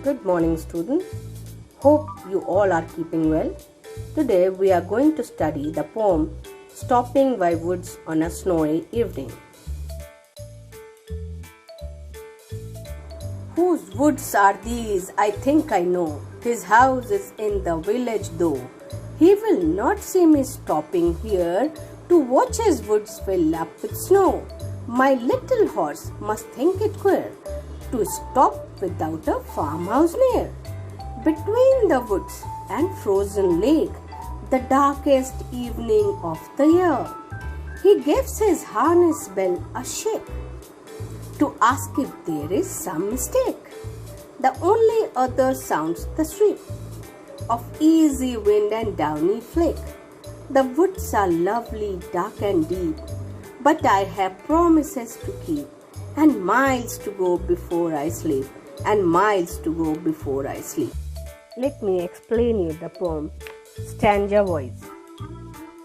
Good morning, students. Hope you all are keeping well. Today we are going to study the poem Stopping by Woods on a Snowy Evening. Whose woods are these? I think I know. His house is in the village though. He will not see me stopping here to watch his woods fill up with snow. My little horse must think it queer to stop without a farmhouse near. Between the woods and frozen lake, the darkest evening of the year, he gives his harness bell a shake to ask if there is some mistake. The only other sounds the sweep of easy wind and downy flake. The woods are lovely, dark and deep, but I have promises to keep, and miles to go before I sleep, and miles to go before I sleep. Let me explain you the poem stanza wise.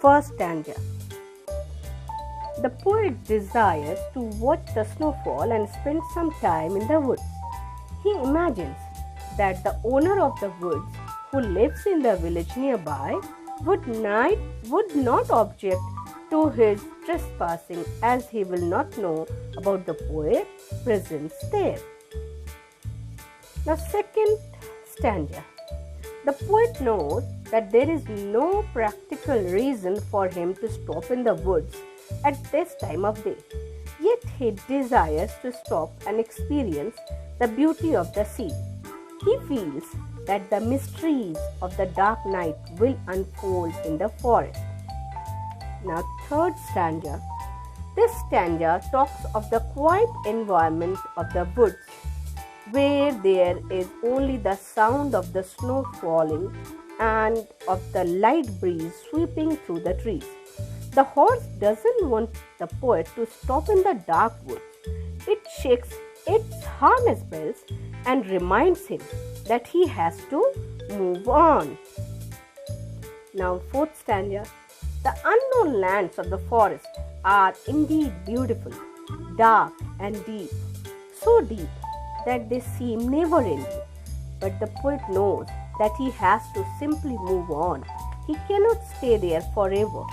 First stanza. The poet desires to watch the snowfall and spend some time in the woods. He imagines that the owner of the woods, who lives in the village nearby, would not object to his trespassing, as he will not know about the poet's presence there. Now, second stanza. The poet knows that there is no practical reason for him to stop in the woods at this time of day. Yet he desires to stop and experience the beauty of the sea. He feels that the mysteries of the dark night will unfold in the forest. Now, third stanza. This stanza talks of the quiet environment of the woods, where there is only the sound of the snow falling and of the light breeze sweeping through the trees. The horse doesn't want the poet to stop in the dark woods. It shakes its harness bells and reminds him that he has to move on. Now, fourth stanza. The unknown lands of the forest are indeed beautiful, dark and deep, so deep that they seem never-ending. But the poet knows that he has to simply move on. He cannot stay there forever.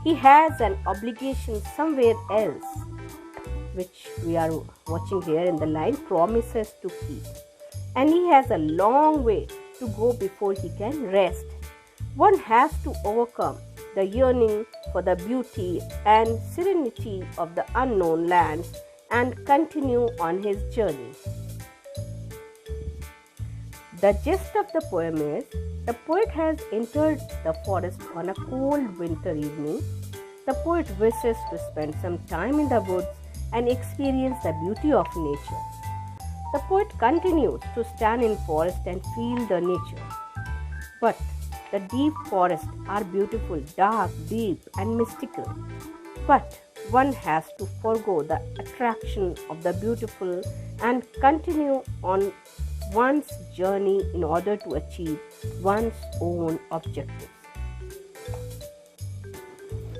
He has an obligation somewhere else, which we are watching here in the line, promises to keep. And he has a long way to go before he can rest. One has to overcome the yearning for the beauty and serenity of the unknown lands and continue on his journey. The gist of the poem is, the poet has entered the forest on a cold winter evening. The poet wishes to spend some time in the woods and experience the beauty of nature. The poet continues to stand in forest and feel the nature. But the deep forests are beautiful, dark, deep and mystical. But one has to forego the attraction of the beautiful and continue on one's journey in order to achieve one's own objectives.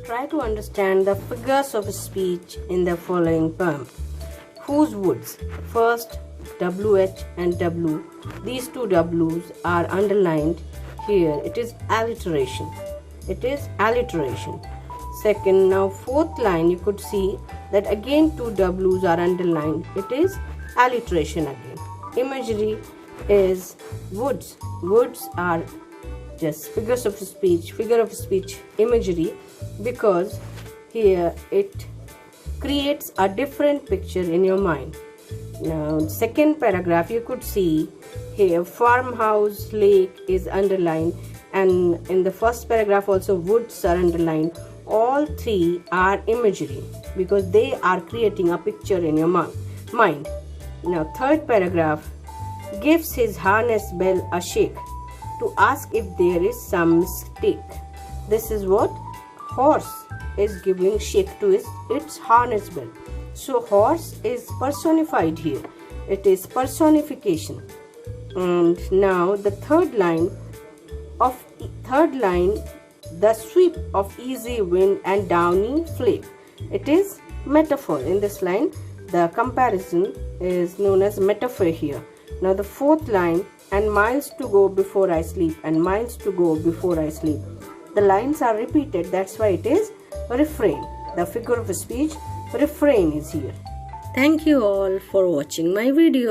Try to understand the figures of speech in the following poem. Whose woods? First, WH and W. These two W's are underlined here. It is alliteration. It is alliteration. Second, now fourth line, you could see that again two W's are underlined. It is alliteration again. Imagery is woods. Woods are just figure of speech imagery, because here it creates a different picture in your mind. Now, second paragraph, you could see here farmhouse, lake is underlined, and in the first paragraph also woods are underlined. All three are imagery because they are creating a picture in your mind. Now, third paragraph, gives his harness bell a shake to ask if there is some mistake. This is what horse is giving shake to its harness bell. So horse is personified here. It is personification. And now the third line, the sweep of easy wind and downy flake. It is metaphor. In this line, the comparison is known as metaphor here. Now the fourth line, and miles to go before I sleep, and miles to go before I sleep. The lines are repeated, that's why it is a refrain. The figure of speech refrain is here. Thank you all for watching my video.